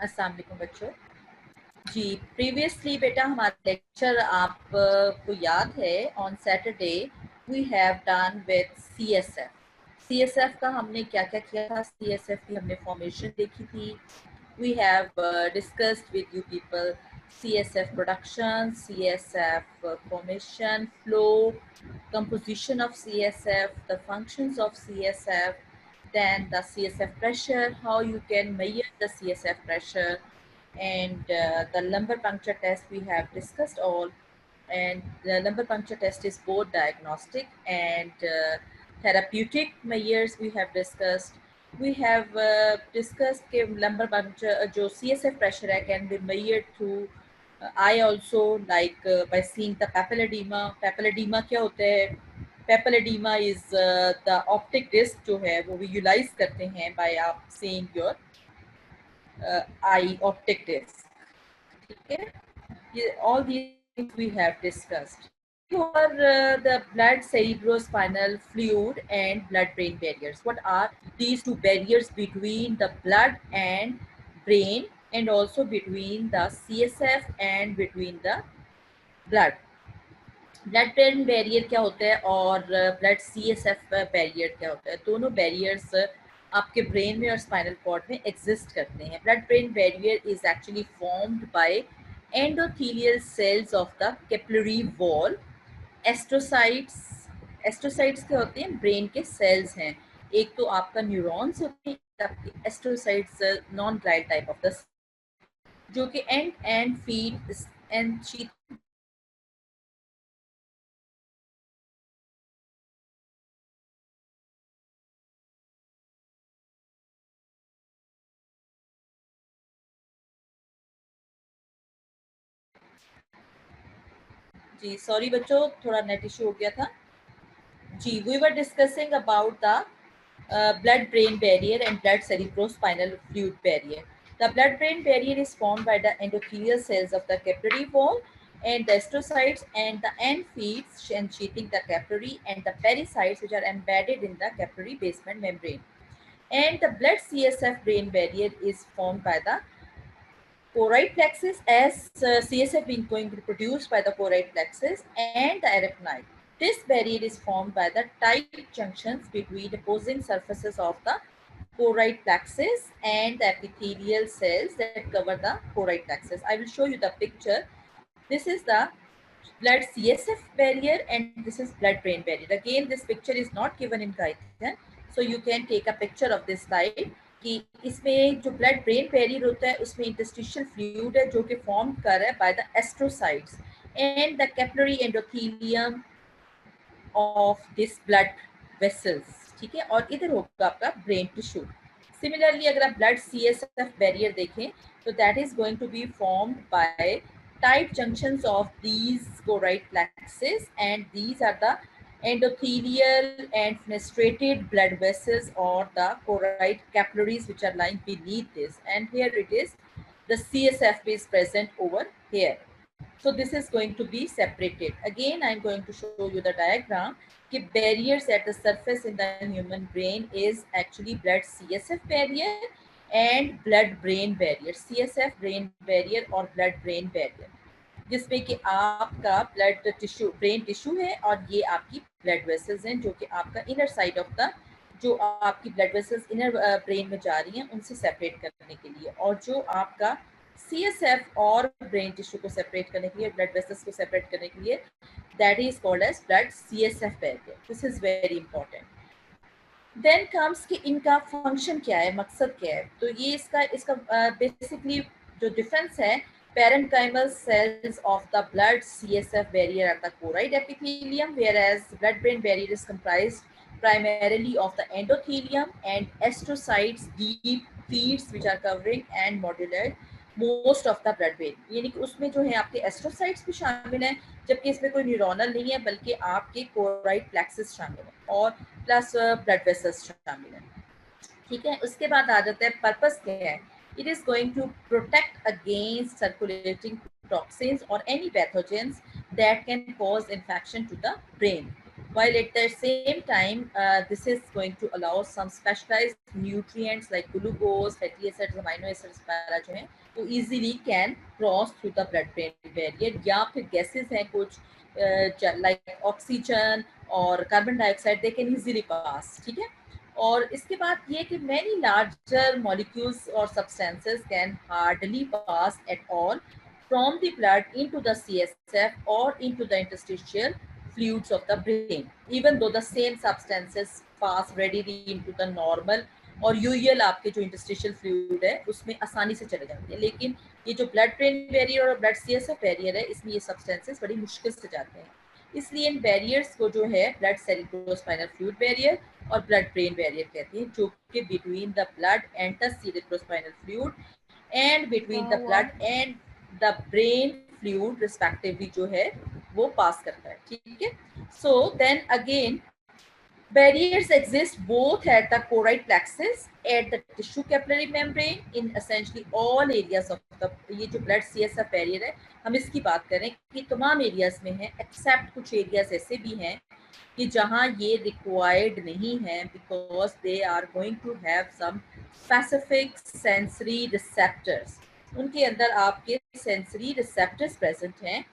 अस्सलाम वालेकुम बच्चों। जी प्रीवियसली बेटा हमारा लेक्चर आपको याद है, on Saturday we have done with CSF का हमने क्या क्या किया था। सीएसएफ की हमने फॉर्मेशन देखी थी। We have discussed with you people CSF production, CSF formation, flow, composition of CSF, the functions of CSF, then the CSF pressure, how you can measure the CSF pressure, and the lumbar puncture test we have discussed all. And the lumbar puncture test is both diagnostic and therapeutic measures we have discussed. We have discussed that lumbar puncture जो CSF pressure है can be measured through eye also, like by seeing the papilledema. Papilledema क्या होता है? Papilledema is the optic disc जो है वो visualize करते हैं by आप seeing your eye optic disc. ठीक है, ये all these things we have discussed. What are the blood cerebrospinal fluid and blood brain barriers? What are these two barriers between the blood and brain, and also between the CSF and between the blood? Blood brain barrier क्या होता है और blood CSF barrier क्या होता है? दोनों barriers आपके brain में और स्पाइनल कॉर्ड में एग्जिस्ट करते हैं. Blood brain barrier is actually formed by endothelial cells of the capillary wall. Astrocytes, astrocytes क्या होते हैं? ब्रेन के सेल्स हैं. एक तो आपका न्यूरॉन्स होते हैं, आपके astrocytes non glial type of the, जो कि एंड फीड एंड शीट. जी सॉरी बच्चों, थोड़ा नेट इशू हो गया था. जी we were discussing about the blood brain barrier and blood cerebrospinal fluid barrier. The blood brain barrier is formed by the endothelial cells of the capillary wall and the astrocytes and the end feeds and sheathing the capillary, and the pericytes which are embedded in the capillary basement membrane. And the blood CSF brain barrier is formed by the choroid plexus, as CSF being going to be produced by the choroid plexus and the arachnoid. This barrier is formed by the tight junctions between the opposing surfaces of the choroid plexus and the epithelial cells that cover the choroid plexus. I will show you the picture. This is the blood CSF barrier and this is blood brain barrier. Again, this picture is not given in guidance, so you can take a picture of this slide. कि इसमें जो blood brain barrier होता है उसमें interstitial fluid है जो कि form कर रहा है by the astrocytes and the capillary endothelium of this blood vessels. ठीक है, और इधर होगा आपका ब्रेन टिश्यू. सिमिलरली अगर आप ब्लड CSF बैरियर देखें तो that is going to be formed by tight junctions of these choroid plexus, and these are the endothelial and fenestrated blood vessels or the choroid capillaries which are lying beneath this, and here it is the CSF is present over here. So this is going to be separated. Again I am going to show you the diagram. कि barriers at the surface in the human brain is actually blood CSF barrier and blood brain barrier. CSF brain barrier और blood brain barrier, जिसमें कि आपका blood tissue brain tissue है और ये आपकी blood vessels हैं जो कि आपका इनर साइड ऑफ द, जो आपकी ब्लड वेसल्स इनर ब्रेन में जा रही हैं उनसे सेपरेट करने के लिए, और जो आपका CSF और ब्रेन टिश्यू को सेपरेट करने के लिए, ब्लड वेसल्स को सेपरेट करने के लिए, that is called as blood CSF barrier. This is very important. Then comes कि इनका फंक्शन क्या है, मकसद क्या है. तो ये इसका इसका बेसिकली जो डिफरेंस है, parenchymal cells of the blood CSF barrier are the choroid epithelium, whereas blood-brain barrier is comprised primarily of the endothelium and astrocytes, deep feeds which are covering and modulate most of the blood brain. यानी कि उसमें जो है आपके astrocytes भी शामिल हैं, जबकि इसमें कोई न्यूरोनल नहीं है बल्कि आपके कोराइड प्लेक्सस शामिल है और प्लस ब्लड वेसल्स शामिल हैं. ठीक है, उसके बाद आ जाता है पर्पस क्या है. It is going to protect against circulating toxins or any pathogens that can cause infection to the brain. while at the same time this is going to allow some specialized nutrients like glucose, fatty acids, amino acids वगैरह जो हैं वो easily can cross through the blood brain barrier, या फिर gases हैं कुछ like oxygen और carbon dioxide they can easily pass, ठीक है। और इसके बाद ये कि many larger molecules or substances can hardly pass at all from the blood into the CSF or into the interstitial fluids of the brain, even though the same substances pass readily into the normal और usual आपके जो interstitial fluid है उसमें आसानी से चले जाते हैं, लेकिन ये जो ब्लड ब्रेन बैरियर और ब्लड सीएसएफ बैरियर है इसमें ये सब्सटेंसेस बड़ी मुश्किल से जाते हैं। इसलिए इन बैरियर्स को जो है ब्लड सेरिब्रोस्पाइनल फ्लूइड बैरियर और ब्लड ब्रेन बैरियर कहते हैं, जो कि between the blood and the cerebrospinal fluid and between the blood and the brain fluid respectively जो है वो पास करता है, ठीक है। So then again barriers exist both at the choroid plexus, at the tissue capillary membrane, in essentially all areas of the ये जो blood CSF barrier है हम इसकी बात करें कि तमाम एरियाज में है, एक्सेप्ट कुछ एरियाज ऐसे भी हैं कि जहां ये रिक्वायर्ड नहीं है because they are going to have some specific sensory receptors, उनके अंदर आपके सेंसरी रिसेप्टर्स प्रेजेंट हैं।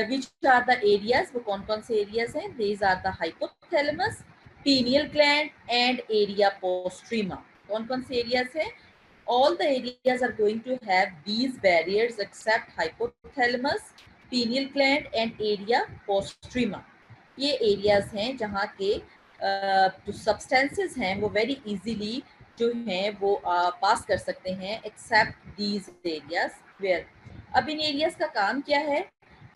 which are the areas, वो कौन कौन से एरियाज हैं? These are the hypothalamus, pineal gland and area postrema. कौन कौन से एरियाज हैं? All the areas are going to have these barriers except hypothalamus, pineal gland and area postrema. ये एरियाज हैं जहाँ के जो सब्सटेंसेस हैं वो वेरी इजीली जो हैं वो पास कर सकते हैं एक्सेप्ट दीज एरियाज वेयर। अब इन एरियाज का काम क्या है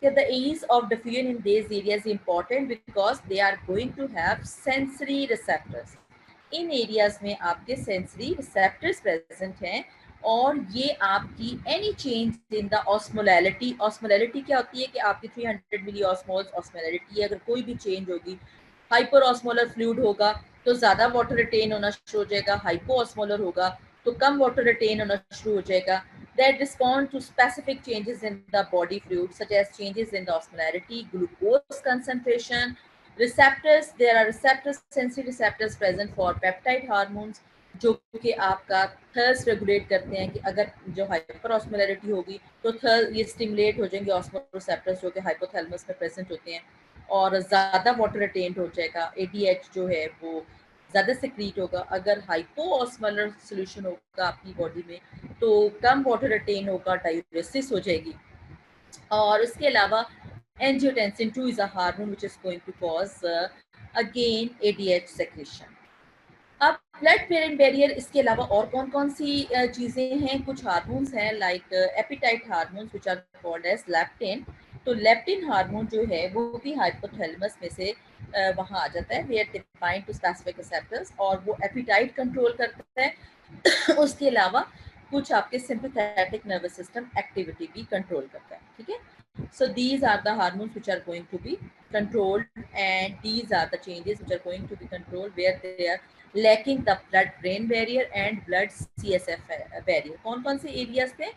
कि the ease of diffusion in these areas is important because they are going to have sensory receptors. In areas में आपके सेंसरी रिसेप्टर्स प्रेजेंट हैं और ये आपकी any change in the osmolality, osmolality क्या होती है कि आपकी 300 मिली ऑस्मोल्स ऑस्मोलैलिटी है, अगर कोई भी चेंज होगी, हाइपर ऑस्मोलर फ्लूइड होगा तो ज़्यादा वाटर रिटेन होना शुरू हो जाएगा, हाइपो ऑस्मोलर होगा तो कम वाटर रिटेन होना शुरू हो जाएगा, that respond to specific changes in the body fluid such as changes in the osmolarity, glucose concentration, receptors, there are receptors, sensory receptors present for peptide hormones जो कि आपका थर्स्ट रेगुलेट करते हैं कि अगर जो हाइपर ऑस्मोलैरिटी होगी तो थर्स्ट ये स्टिमुलेट हो जाएंगे ऑस्मोरेसेप्टर्स जो कि हाइपोथैलेमस में प्रेजेंट होते हैं और ज़्यादा वाटर रिटेन हो जाएगा, ADH जो है वो ज़्यादा सिक्रीट होगा। अगर हाइपो ऑस्मोलर सोल्यूशन होगा आपकी बॉडी में तो कम वाटर रिटेन होगा, डायूरेसिस हो जाएगी। और उसके अलावा angiotensin 2 is a hormone which is going to cause again ADH secretion. अब ब्लड ब्रेन बैरियर इसके अलावा और कौन कौन सी चीज़ें हैं? कुछ हार्मोन्स हैं like appetite hormones which are called as leptin. तो लेप्टिन हार्मोन जो है वो भी हाइपोथैलेमस में से वहाँ आ जाता है, where they bind to specific receptors और वो एपिटाइट कंट्रोल करता है। उसके अलावा कुछ आपके सिंपैथेटिक नर्वस सिस्टम एक्टिविटी भी कंट्रोल करता है, ठीक है। So these are the hormones which are going to be controlled and these are the changes which are going to be controlled where they are lacking the blood-brain barrier and blood CSF barrier. कौन कौन से areas पे?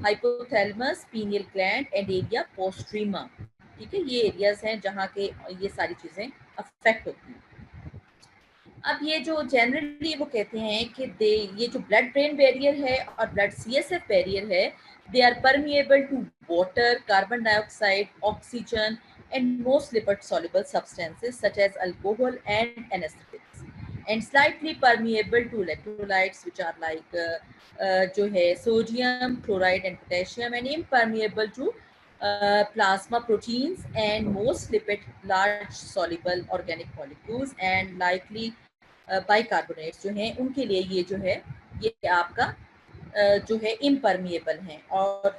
Hypothalamus, pineal gland and area postrema, ठीक है। ये areas हैं जहाँ के ये सारी चीज़ें अफेक्ट होती हैं। अब ये जो जनरली वो कहते हैं कि ये जो ब्लड ब्रेन बैरियर है और ब्लड CSF बैरियर है, they are permeable to water, carbon dioxide, oxygen and most lipid soluble substances such as alcohol and anesthetics, and slightly permeable to electrolytes which are like जो है sodium, chloride and potassium, and impermeable to plasma proteins and most lipid large soluble organic molecules and likely bicarbonates जो हैं उनके लिए ये जो है ये आपका जो है इम्परमिएबल हैं और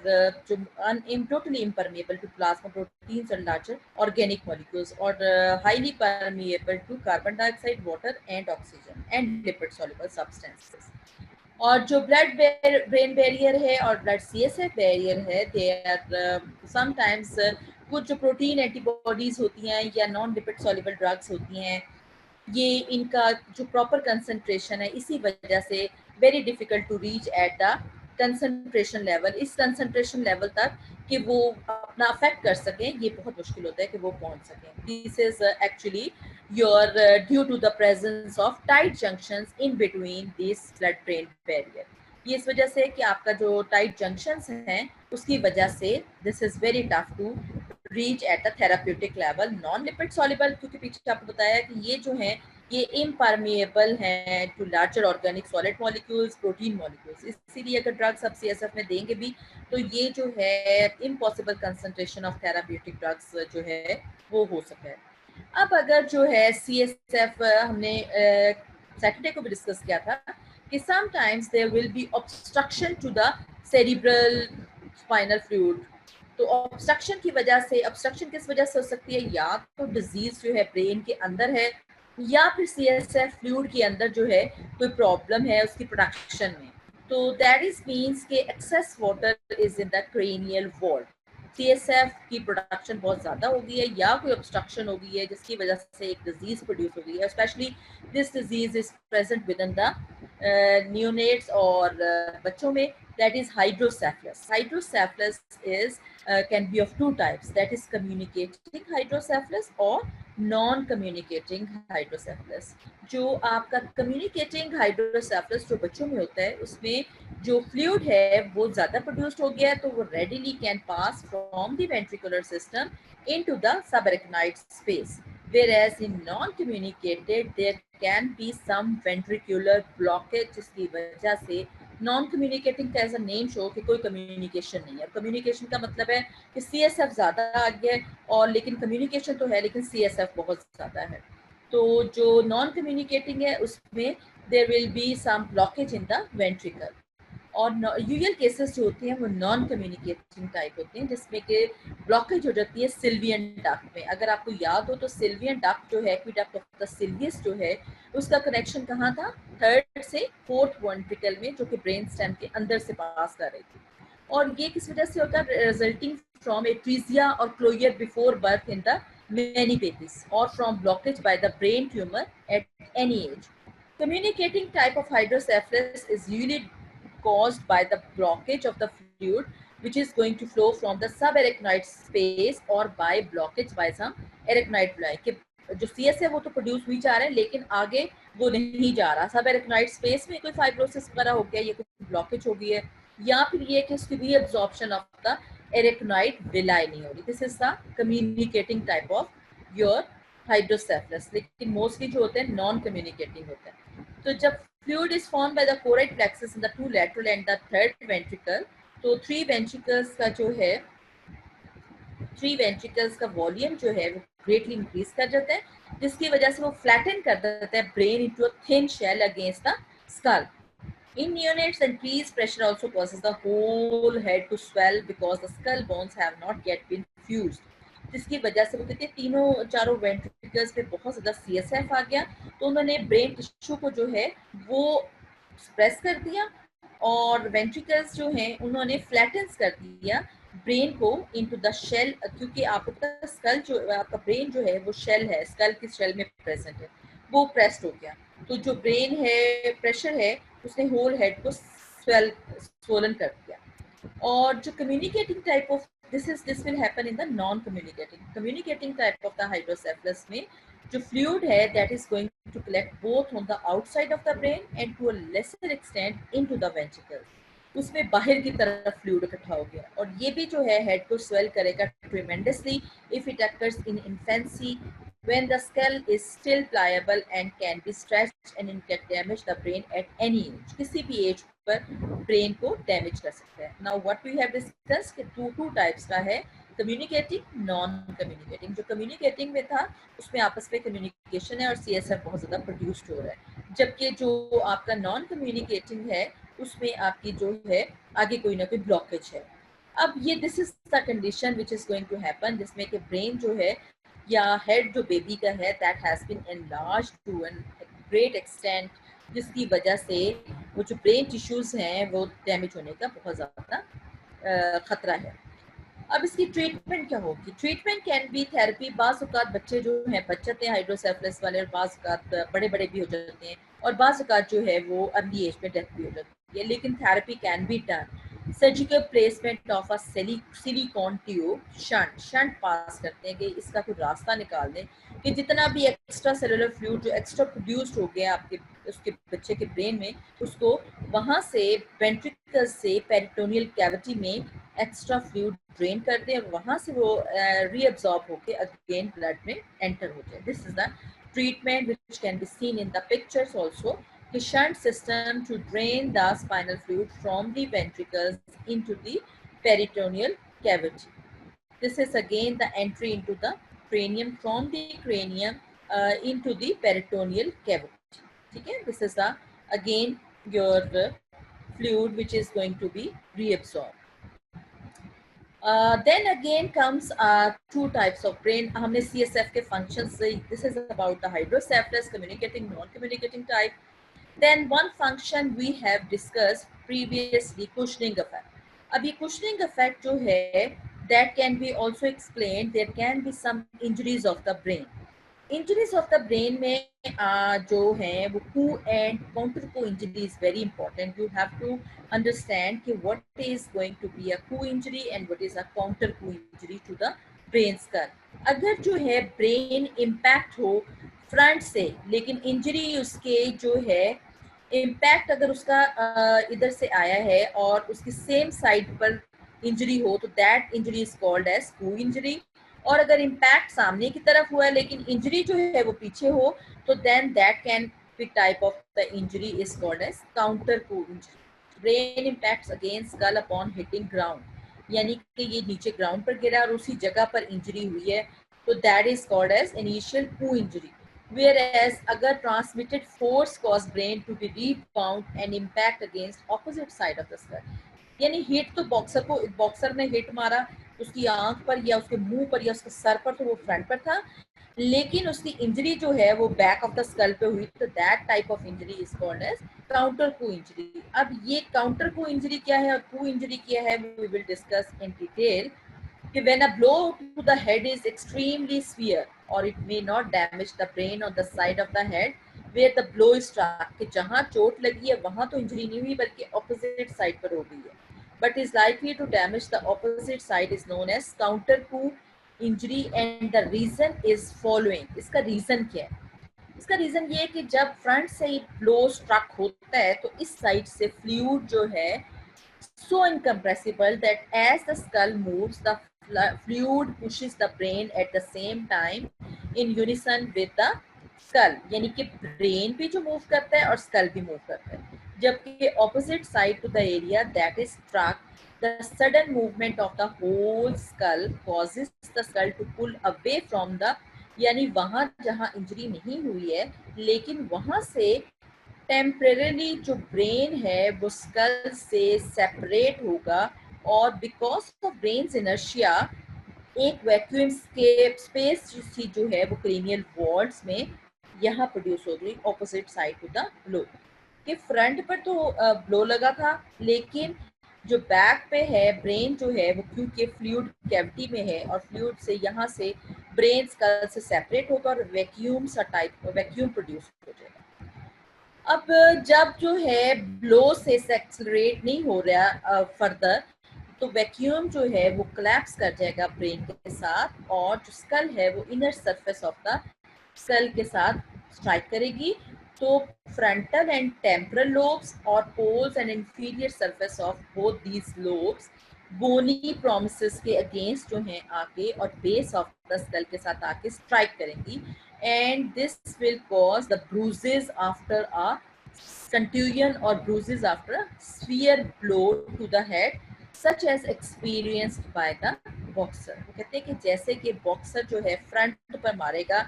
जो totally impermeable to plasma proteins and larger organic molecules और highly permeable to carbon dioxide, water and oxygen and lipid soluble substances. और जो ब्लड ब्रेन बैरियर है और ब्लड CSF बैरियर है, दे आर समटाइम्स कुछ जो प्रोटीन एंटीबॉडीज होती हैं या नॉन लिपिड सॉल्युबल ड्रग्स होती हैं, ये इनका जो प्रॉपर कंसंट्रेशन है इसी वजह से very difficult to reach at the concentration level, इस कंसंट्रेशन लेवल तक कि वो ना अफेक्ट कर सकें, ये बहुत मुश्किल होता है कि वो पहुंच सकें। This is actually your due to the presence of tight junctions in between this blood brain barrier. ये इस वजह से कि आपका जो टाइट जंक्शंस हैं उसकी वजह से this is very tough to reach at the therapeutic level. Non lipid soluble, क्योंकि पीछे आपको बताया कि ये जो है ये इम्परमिएबल हैं to larger organic solid molecules, protein molecules. इसीलिए अगर ड्रग्स आप सीएसएफ में देंगे भी तो ये जो है impossible concentration of therapeutic drugs जो है वो हो सकता है। अब अगर जो है सीएसएफ हमने सैटरडे को भी डिस्कस किया था कि sometimes there will be obstruction to the cerebral spinal fluid. तो ऑब्स्ट्रक्शन की वजह से, ऑब्स्ट्रक्शन किस वजह से हो सकती है, या तो डिजीज जो है ब्रेन के अंदर है या फिर सीएसएफ फ्लूइड के अंदर जो है कोई प्रॉब्लम है उसकी प्रोडक्शन में। तो दैट इज मीन्स के excess water is in the cranial wall. CSF की प्रोडक्शन बहुत ज़्यादा हो गई है या कोई ऑब्स्ट्रक्शन हो गई है जिसकी वजह से एक डिजीज प्रोड्यूस हो गई है। Specially this disease is present with in the neonates और बच्चों में, that is hydrocephalus. Hydrocephalus is can be of two types, that is communicating hydrocephalus or non-communicating hydrocephalus. जो आपका communicating hydrocephalus जो बच्चों में होता है उसमें जो fluid है वो ज़्यादा produced हो गया है तो वो readily can pass from the ventricular system into the subarachnoid space. Whereas in non-communicated there can be some ventricular blockage जिसकी वजह से नॉन कम्युनिकेटिंग का एज अ नेम शो कि कोई कम्युनिकेशन नहीं है। कम्युनिकेशन का मतलब है कि सीएसएफ ज़्यादा आ गया है और लेकिन कम्युनिकेशन तो है लेकिन सीएसएफ बहुत ज़्यादा है। तो जो नॉन कम्युनिकेटिंग है उसमें there will be some blockage in the ventricle. और यूजुअल केसेस जो होती हैं वो नॉन कम्युनिकेटिंग टाइप होते हैं जिसमें कि ब्लॉकेज हो जाती है सिल्वियन डक्ट में। अगर आपको याद हो तो सिल्वियन डक्ट जो है, एक्वीडक्ट ऑफ द सिल्वियस जो है, उसका कनेक्शन कहाँ था, थर्ड से फोर्थ वेंट्रिकल में, जो कि ब्रेन स्टेम के अंदर से पास कर रही थी। और ये किस वजह से होता है, resulting from atresia or closure before birth in the many babies or from blockage by the brain tumour at any age. Communicating type of hydrocephalus is usually caused by the blockage of the fluid which is going to flow from the subarachnoid space or by blockage by some arachnoid fluid। कि जो CS है वो तो produce हुई जा रहा है लेकिन आगे वो नहीं जा रहा, सब एरेक्नॉइड स्पेस में कोई फाइब्रोसिस वगैरह हो गया, ये कोई ब्लॉकेज हो गई है, या फिर ये कि उसकी reabsorption of the arachnoid villi नहीं हो रही। This is the communicating type of your hydrocephalus. लेकिन मोस्टली जो होते हैं नॉन कम्युनिकेटिंग होते हैं। तो जब fluid is form by the choroid plexus in the two lateral and the third ventricle, तो थ्री वेंट्रिकल्स का जो है, थ्री वेंट्रिकल्स का वॉल्यूम जो है वो ग्रेटली इंक्रीज कर जाता है जिसकी वजह से वो फ्लैटन कर देता है brain into a thin shell against the skull. In neonates, increased pressure also causes the whole head to swell because the skull bones have not yet been fused. जिसकी वजह से वो कहते हैं तीनों चारों वेंट्रिकल्स पे बहुत ज़्यादा CSF आ गया तो उन्होंने ब्रेन टिश्यू को जो है वो स्प्रेस कर दिया और वेंट्रिकल्स जो हैं उन्होंने फ्लैटन्स कर दिया ब्रेन को इनटू द शेल। क्योंकि आपको पता है स्कल जो आपका ब्रेन जो है वो शेल है, स्कल की शेल में प्रेजेंट है, वो प्रेस्ड हो गया। तो जो ब्रेन है, प्रेशर है, उसने होल हेड को स्वोलन कर दिया। और जो communicating type of this will happen in the non communicating type of the hydrocephalus में जो फ्लूइड है that is going to collect both on the outside of the brain and to a lesser extent into the ventricles. उसमें बाहर की तरफ fluid इकट्ठा हो गया और ये भी जो है हेड को स्वेल करेगा tremendously if it occurs in infancy when the skull is still pliable and can be stretched and it can damage the brain at any age। किसी भी एज पर ब्रेन को डैमेज कर सकता है। Now what we have discuss कि two types का है, communicating, non communicating. जो कम्युनिकेटिंग में था उसमें आपस में कम्युनिकेशन है और सीएसएफ बहुत ज़्यादा प्रोड्यूस्ड हो रहा है, जबकि जो आपका नॉन कम्युनिकेटिंग है उसमें आपकी जो है आगे कोई ना कोई ब्लॉकेज है। अब ये this is the condition which is going to happen जिसमें कि ब्रेन जो है या हेड जो बेबी का है that has been enlarged to an great extent जिसकी वजह से वो जो ब्रेन टिश्यूज़ हैं वो डैमेज होने का बहुत ज़्यादा ख़तरा है। अब इसकी ट्रीटमेंट क्या होगी? Treatment can be therapy. बाज़ औक़ात बच्चे जो हैं बच जाते हैं हाइड्रोसेफलस वाले और बाज़ औक़ात बड़े बड़े भी हो जाते हैं और बाज़ औक़ात जो है वो अर्ली एज में डेथ भी हो जाती है, लेकिन therapy can be done. Surgical placement of a silicone tube, shunt pass करते हैं कि इसका कोई रास्ता निकाल दें कि जितना भी एक्स्ट्रा सेलुलर फ्लूइड जो एक्स्ट्रा प्रोड्यूस्ड हो गया आपके उसके बच्चे के ब्रेन में, उसको वहाँ से वेंट्रिकल से पेरिटोनियल कैविटी में एक्स्ट्रा फ्लूइड ड्रेन कर दें और वहाँ से वो रीअब्सॉर्ब होके अगेन ब्लड में एंटर हो जाए. This is the treatment which can be seen in the pictures also. The shunt system to drain the spinal fluid from the ventricles into the peritoneal cavity. This is again the entry into the cranium from the cranium into the peritoneal cavity. Okay? This is the again your fluid which is going to be reabsorbed. Then again comes two types of brain. हमने CSF के functions से, this is about the hydrocephalus, communicating, non-communicating type. Then one function we have discussed previously, cushioning effect. अब ये cushioning effect जो है, that can be also explained. There can be some injuries of the brain. Injuries of the brain में जो हैं वो coup and counter coup injury is very important. You have to understand कि what is going to be a coup injury and what is a counter coup injury to the brain skull. अगर जो है brain impact हो front से, लेकिन injury उसके जो है इम्पैक्ट अगर उसका इधर से आया है और उसकी सेम साइड पर इंजरी हो, तो that injury is called as coup injury. और अगर इम्पैक्ट सामने की तरफ हुआ है लेकिन इंजरी जो है वो पीछे हो, तो then that can be type of the injury is called as counter coup injury. Brain impacts against skull upon hitting ground, यानी कि ये नीचे ग्राउंड पर गिरा और उसी जगह पर इंजरी हुई है, तो that is called as initial coup injury. Whereas अगर transmitted force cause brain to be rebound and impact against opposite side of the skull, यानी हिट तो बॉक्सर ने हिट मारा उसकी आंख पर या उसके मुंह पर या उसके सर पर, तो वो फ्रंट पर था, लेकिन उसकी इंजरी जो है वो बैक ऑफ द स्कल पे हुई, तो that type of injury is called as counter coup injury. अब ये काउंटर कू इंजरी क्या है और कू इंजरी क्या है, we will discuss in detail. When a blow to the head is extremely severe, or it may not damage the brain on the side of the head where the blow is struck, कि जहाँ चोट लगी है वहाँ तो injury नहीं हुई बल्कि ऑपोजिट साइड पर हो गई है, but is likely to damage the opposite side is known as counter coup injury. And the reason is following. इसका रीजन क्या है? इसका रीजन ये है कि जब फ्रंट से ही ब्लो स्ट्रक होता है तो इस साइड से फ्लूइड जो है so incompressible that as the skull moves, the fluid pushes the brain at the same time in unison with the skull. यानी कि ब्रेन भी जो मूव करता है और स्कल भी मूव करता है, जबकि opposite side to the area that is struck, the sudden movement of the whole skull causes the skull to pull away from the, यानी वहां जहां इंजरी नहीं हुई है लेकिन वहां से टेम्परेली जो ब्रेन है वो स्कल से सेपरेट होगा, और बिकॉज ऑफ ब्रेन्स इनर्शिया एक वैक्यूम स्पेस जो है वो क्रेनियल वॉल्स में यहाँ प्रोड्यूस हो गई opposite side to the blow. कि फ्रंट पर तो ब्लो लगा था, लेकिन जो बैक पे है ब्रेन जो है वो क्योंकि फ्लूइड कैविटी में है और फ्लूइड से यहाँ से ब्रेन स्कल से सेपरेट होगा और वैक्यूम प्रोड्यूस हो जाएगा. अब जब जो है ब्लो से एक्सेलरेट नहीं हो रहा फर्दर, तो वैक्यूम जो है वो कोलैप्स कर जाएगा ब्रेन के साथ और जो स्कल है वो inner surface of the skull के साथ स्ट्राइक करेगी. तो फ्रंटल एंड टेम्परल लोब्स और poles and inferior surface of both these lobes bony prominences के अगेंस्ट जो हैं आके और बेस ऑफ द स्कल के साथ आके स्ट्राइक करेंगी, and this will cause the bruises after a contusion or bruises after a severe blow to the head such as experienced by the boxer. वो कहते हैं कि जैसे कि बॉक्सर जो है फ्रंट पर मारेगा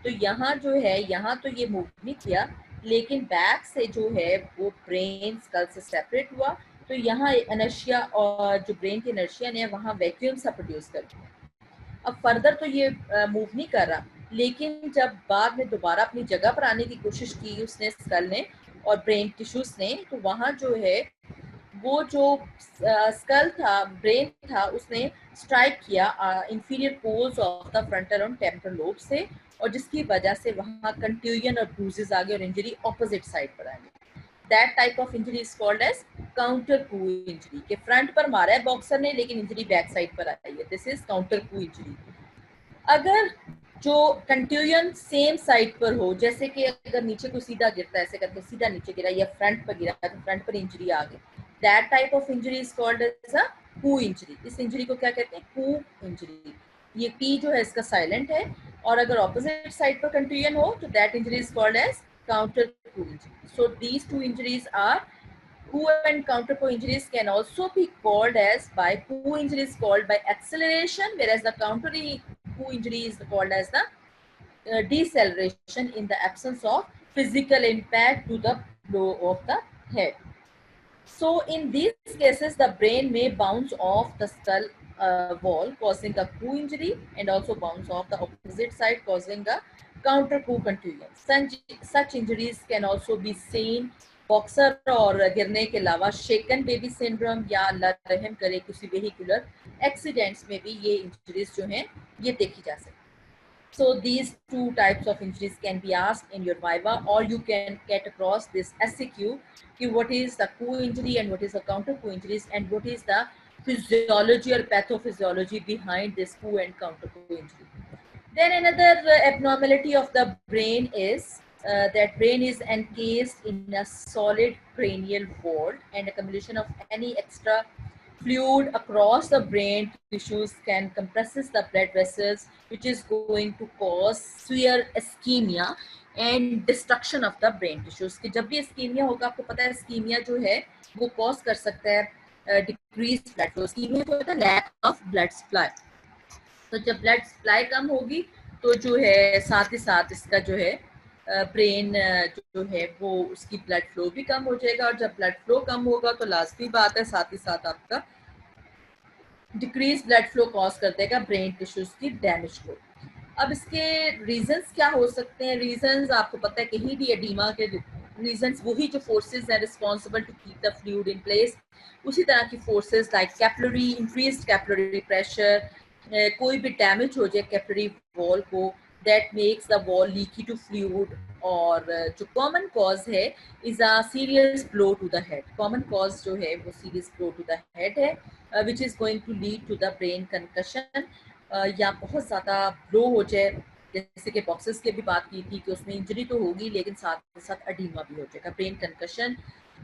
तो यहाँ जो है यहाँ तो ये मूव नहीं किया, लेकिन बैक से जो है वो ब्रेन स्कल से सेपरेट हुआ, तो यहाँ इनर्शिया और जो ब्रेन की इनर्शिया ने वहाँ वैक्यूम सा प्रोड्यूस कर दिया. अब फर्दर तो ये मूव नहीं कर रहा, लेकिन जब बाद में दोबारा अपनी जगह पर आने की कोशिश की उसने स्कल ने और ब्रेन टिश्यूज ने, तो वहाँ जो है वो जो स्कल था ब्रेन था उसने स्ट्राइक किया inferior poles of the frontal और टेम्परल लोब से, और जिसकी वजह से वहाँ कंट्यूजन और ब्रूजेस आ गए और इंजरी ऑपोजिट साइड पर आ गई. That type of injury is called as counter coup injury, के फ्रंट पर मारा है बॉक्सर ने लेकिन इंजरी बैक साइड पर आई है, this is counter coup injury. अगर जो कंट्यूजन सेम साइड पर हो, जैसे कि अगर नीचे को सीधा गिरता है ऐसे करके सीधा नीचे गिरा या फ्रंट पर गिरा तो फ्रंट पर इंजरी आ गई, that type of injury is called as a coup injury. इस इंजरी को क्या कहते हैं? कू इंजरी। ये टी जो है इसका साइलेंट है, और अगर ऑपोजिट साइड पर कंट्यूजन हो तो that injury is called as counter coup injury. So these two injuries are Coup and counter coup injuries can also be called as by coup injury is called by acceleration, whereas the counter coup injury is called as the deceleration in the absence of physical impact to the blow of the head. So in these cases, the brain may bounce off the skull wall, causing a coup injury, and also bounce off the opposite side, causing a counter coup contusion. Such injuries can also be seen boxer और गिरने के अलावा शेकन baby syndrome या अल्लाह रहम करे किसी vehicular accidents में भी ये इंजरीज जो हैं ये देखी जा सकती है। So these two types of injuries can be asked in your viva, or you can get across this SCQ कि what is the coup injury and what is the counter coup injuries and what is the physiology or pathophysiology behind this coup and counter coup injury. Then another abnormality of the brain is that brain is encased in a solid cranial vault, and accumulation of any extra fluid across the brain tissues can compresses the blood vessels, which is going to cause severe ischemia and destruction of the brain tissues. कि जब भी ischemia होगा, आपको पता है ischemia जो है वो cause कर सकता है decreased blood flow. Ischemia को होता है lack of blood supply. तो जब ब्लड सप्लाई कम होगी तो जो है साथ ही साथ इसका जो है ब्रेन जो है वो उसकी ब्लड फ्लो भी कम हो जाएगा, और जब ब्लड फ्लो कम होगा तो लाजमी बात है साथ ही साथ आपका डिक्रीज ब्लड फ्लो कॉज कर देगा ब्रेन टिश्यूज की डैमेज को। अब इसके रीजंस क्या हो सकते हैं? रीजंस आपको पता है कि हीट एडीमा के रीजंस वही जो फोर्सेस हैं responsible to keep the fluid in place, उसी तरह की forces like capillary increased capillary pressure, कोई भी डैमेज हो जाए कैपिलरी वॉल को, that makes the wall leaky to fluid, और जो कॉमन कॉज है is a serious blow to the head. Common cause जो है वो serious blow to the head है which is going to lead to the brain concussion, या बहुत ज़्यादा ब्लो हो जाए, जैसे कि बॉक्सेस की भी बात की थी कि उसमें इंजरी तो होगी लेकिन साथ साथ एडीमा भी हो जाएगा, brain concussion.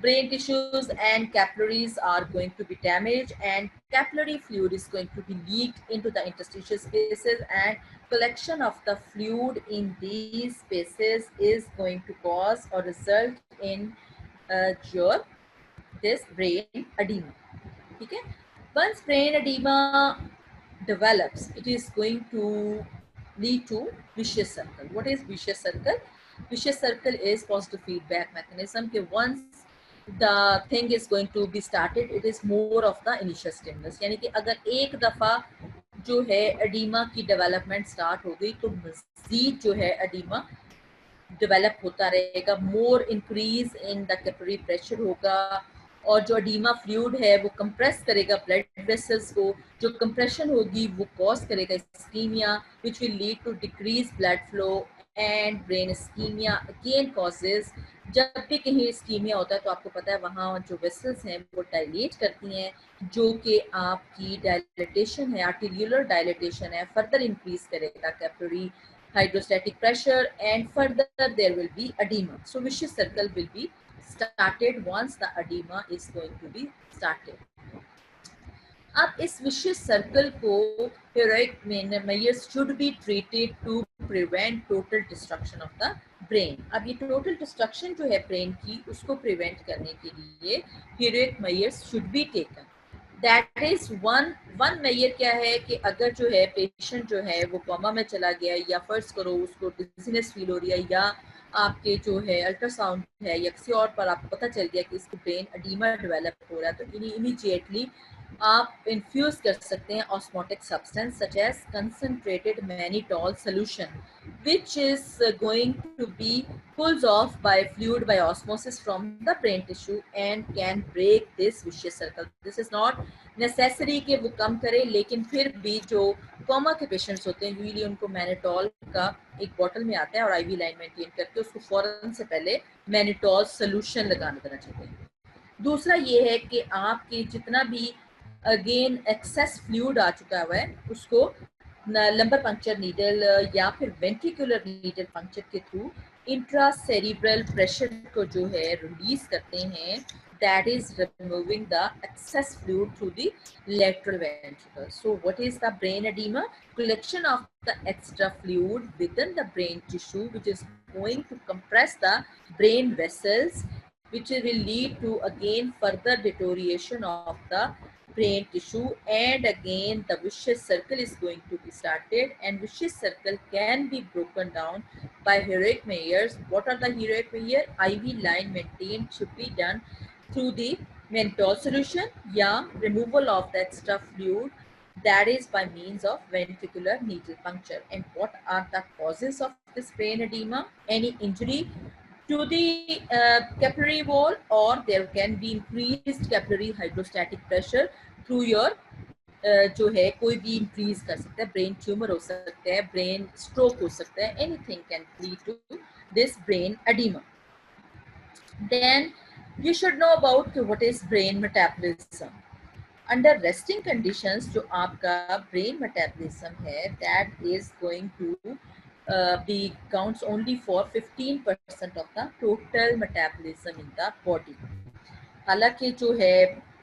Brain tissues and capillaries are going to be damaged, and capillary fluid is going to be leaked into the interstitial spaces, and collection of the fluid in these spaces is going to cause or result in your this brain edema. Okay, once brain edema develops, it is going to lead to vicious circle. What is vicious circle? Vicious circle is positive feedback mechanism. कि once the thing is going to be started, it is more of the initial stimulus. यानी कि अगर एक दफ़ा जो है edema की development start हो गई तो मज़ीद जो है एडीमा डेवलप होता रहेगा, मोर increase in the capillary pressure होगा, और जो एडीमा फ्लूइड है वो कंप्रेस करेगा ब्लड वेसल्स को, जो कंप्रेशन होगी वो कॉज करेगा ischaemia which will lead to decrease blood flow and brain ischaemia again causes. जब भी कहीं इस्कीमिया होता है तो आपको पता है वहाँ जो वेसल्स हैं वो डायलेट करती हैं, जो कि आपकी डायलेटेशन है, आर्टेरियुलर डायलेटेशन है, फर्दर इंक्रीज करेगा capillary hydrostatic pressure, and further there will be edema. So vicious circle will be started once the edema is going to be started. अब इस vicious circle को heroic measures should be treated to prevent total destruction of the brain. अब ये total destruction जो है brain की उसको prevent करने के लिए heroic measures should be taken. That is one major क्या है कि अगर जो है पेशेंट जो है वो कोमा में चला गया, या फर्ज करो उसको डिजीनेस फील हो रही है, या आपके जो है अल्ट्रासाउंड है या किसी और पर आपको पता चल गया कि इसको ब्रेन एडीमा डेवलप हो रहा है, तो इमीडिएटली आप इन्फ्यूज कर सकते हैं osmotic substance such as concentrated mannitol solution which is going to be pulls off by fluid by osmosis from the brain tissue and can break this vicious circle. This is not necessary कि वो कम करे, लेकिन फिर भी जो coma के patients होते हैं यूजली उनको मैनिटॉल का एक बॉटल में आता है और आईवी लाइन मेंटेन करके उसको फौरन से पहले मैनिटॉल सोल्यूशन लगाना देना चाहिए। दूसरा ये है कि आपकी जितना भी अगेन एक्सेस फ्लूइड आ चुका हुआ है उसको लंबर पंक्चर नीडल या फिर वेंट्रिकुलर नीडल पंक्चर के थ्रू इंट्रासेरिब्रल प्रेशर को जो है रिलीज करते हैं, that is removing the excess fluid through the lateral ventricle. So what is the brain edema? Collection of the extra fluid within the brain tissue which is going to compress the brain vessels, which will lead to again further deterioration of the brain tissue, and again the vicious circle is going to be started, and vicious circle can be broken down by heroic measures. What are the heroic measures? IV line maintained should be done through the menthol solution, yeah, removal of the extra fluid, that is by means of ventricular needle puncture. And what are the causes of this brain edema? Any injury to the capillary wall, or there can be increased capillary hydrostatic pressure through your जो है कोई भी increase कर सकता है, brain tumour हो सकता है, ब्रेन स्ट्रोक हो सकता है, anything can lead to this brain oedema. Then you should know about what is brain metabolism. Under resting conditions जो आपका brain metabolism है that is going to be counts only for 15% of the total metabolism in the body. हालांकि जो है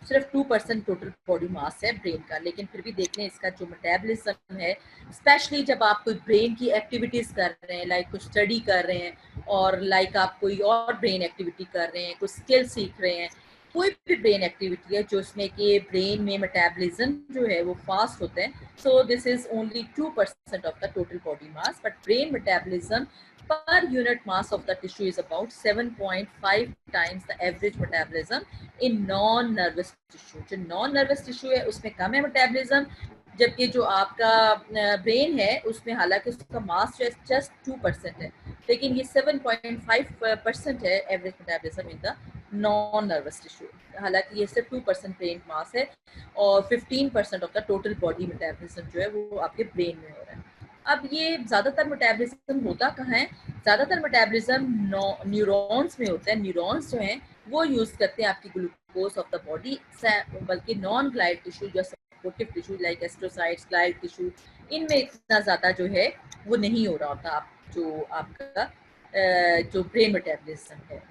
सिर्फ 2% total body mass है brain का, लेकिन फिर भी देख लें इसका जो मेटाबॉलिज्म है, स्पेशली जब आप कोई ब्रेन की एक्टिविटीज कर रहे हैं, लाइक कुछ स्टडी कर रहे हैं और लाइक आप कोई और ब्रेन एक्टिविटी कर रहे हैं, कुछ स्किल सीख रहे हैं, कोई भी ब्रेन एक्टिविटी है जो उसमें कि ब्रेन में मेटाबॉलिज्म जो है वो फास्ट होता है, so this is only 2% of the total body mass, but brain metabolism per unit mass of the tissue is about 7.5 times the average metabolism in non-nervous tissue. जो non-nervous tissue है उसमें कम है metabolism, जबकि जो आपका brain है उसमें हालांकि उसका मास जो है जस्ट 2% है, लेकिन ये 7.5% है average metabolism in the non nervous tissue. हालांकि ये सिर्फ 2% ब्रेन मास है और 15% of the total body metabolism जो है वो आपके ब्रेन में हो रहा है. अब ये ज़्यादातर मेटाबॉलिज्म होता कहाँ है? ज़्यादातर मेटाबॉलिज्म न्यूरॉन्स में होता है. न्यूरॉन्स जो हैं वो यूज़ करते हैं आपकी ग्लूकोज ऑफ द बॉडी, बल्कि नॉन ग्लाइड टिश्यू जो supportive tissue like astrocytes, glide tissue, इनमें इतना ज़्यादा जो है वो नहीं हो रहा होता जो आपका जो ब्रेन मेटाबॉलिज्म है.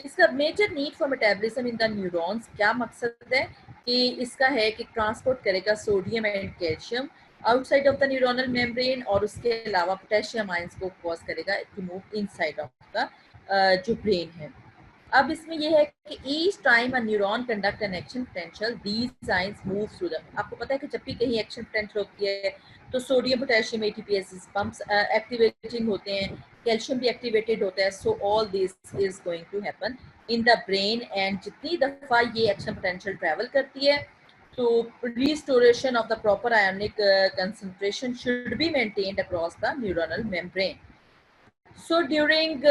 इसका major need for metabolism in the neurons, क्या मकसद है कि इसका है कि ट्रांसपोर्ट करेगा sodium and calcium outside of the neuronal membrane, और उसके अलावा पोटेशियम आयंस को कॉज करेगा to move inside of the जो ब्रेन है. अब इसमें यह है कि each time a neuron conduct an action potential these ions move through the. आपको पता है कि जब भी कहीं एक्शन पोटेंशियल होती है तो sodium potassium ATPase pumps activating होते हैं, कैल्शियम भी एक्टिवेटेड होता है, so all this is going to happen in the brain. And जितनी दफ़ा ये एक्शन पोटेंशियल ट्रैवल करती है तो restoration of the proper ionic concentration should be maintained across the neuronal membrane. So during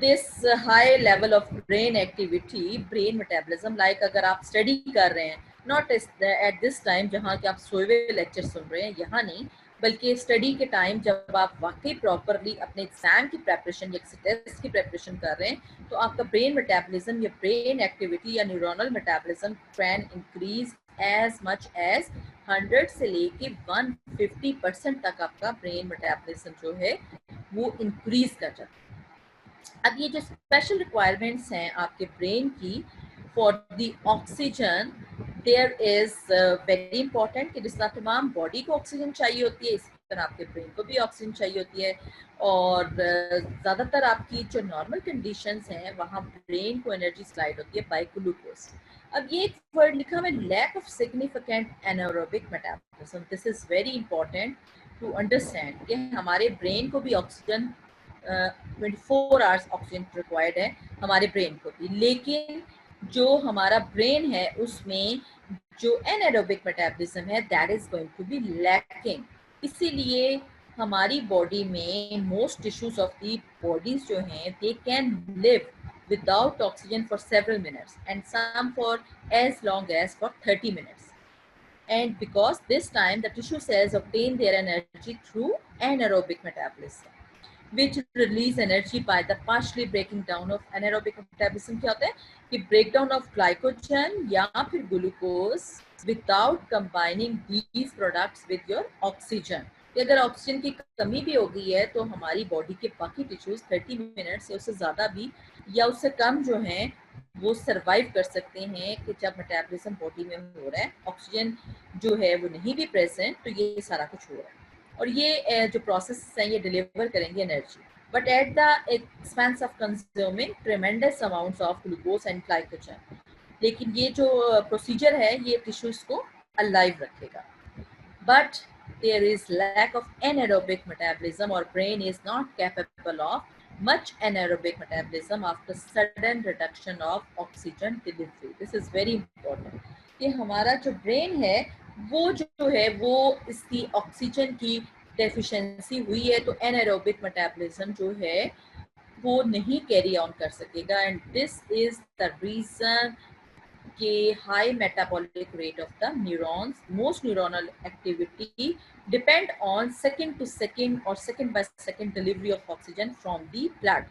this high level of brain activity, brain metabolism, like अगर आप study कर रहे हैं, not at this time जहाँ कि आप सोए हुए लेक्चर सुन रहे हैं, यहाँ नहीं, बल्कि स्टडी के टाइम जब आप वाकई प्रॉपरली अपने एग्जाम की प्रेपरेशन या टेस्ट की प्रेपरेशन कर रहे हैं, तो आपका ब्रेन मेटाबॉलिज्म या ब्रेन एक्टिविटी या neuronal metabolism can increase as much as 100 से लेके 150% तक आपका ब्रेन मेटाबॉलिज्म जो है वो इंक्रीज कर जाता है. अब ये जो स्पेशल रिक्वायरमेंट्स हैं आपके ब्रेन की for the oxygen, there is very important कि जिस तरह तमाम बॉडी को ऑक्सीजन चाहिए होती है, इसी तरह आपके ब्रेन को भी ऑक्सीजन चाहिए होती है. और ज़्यादातर आपकी जो नॉर्मल कंडीशंस हैं वहाँ ब्रेन को एनर्जी स्लाइड होती है बाय ग्लूकोज. अब ये एक वर्ड लिखा हुआ है, lack of significant anaerobic metabolism. This is very important to understand कि हमारे ब्रेन को भी ऑक्सीजन 24 आवर्स ऑक्सीजन रिक्वायर्ड है हमारे ब्रेन को भी, लेकिन जो हमारा ब्रेन है उसमें जो एनारोबिक मेटाबॉलिज्म है that is going to be lacking. इसीलिए हमारी बॉडी में most tissues of the bodies जो हैं they can live without oxygen for several minutes and some for as long as for 30 minutes. And because this time the tissue cells obtain their energy through anaerobic metabolism, which release energy by the partially breaking down of anaerobic metabolism। क्या होता है कि breakdown of glycogen या फिर glucose without combining these products with your oxygen। कि अगर oxygen की कमी भी हो गई है तो हमारी बॉडी के बाकी टिश्यूज 30 मिनट से उससे ज़्यादा भी या उससे कम जो हैं वो सरवाइव कर सकते हैं कि जब मेटाबॉलिज्म बॉडी में हो रहा है, ऑक्सीजन जो है वो नहीं भी प्रेजेंट, तो ये सारा कुछ हो रहा है और ये जो प्रोसेस हैं ये डिलीवर करेंगे energy, but at the expense of consuming ट्रेमेंडस amounts of glucose and glycogen. लेकिन ये जो प्रोसीजर है ये टिश्यूज को अलाइव रखेगा। But there is lack of anaerobic metabolism or brain is not capable of much anaerobic metabolism after sudden reduction of oxygen delivery. This is very important कि हमारा जो ब्रेन है वो जो है वो इसकी ऑक्सीजन की डेफिशिएंसी हुई है तो एनाएरोबिक मेटाबॉलिज्म जो है वो नहीं कैरी ऑन कर सकेगा। And this is the reason के high metabolic rate of the neurons, most neuronal activity depend on second to second or second by second delivery of oxygen from the blood।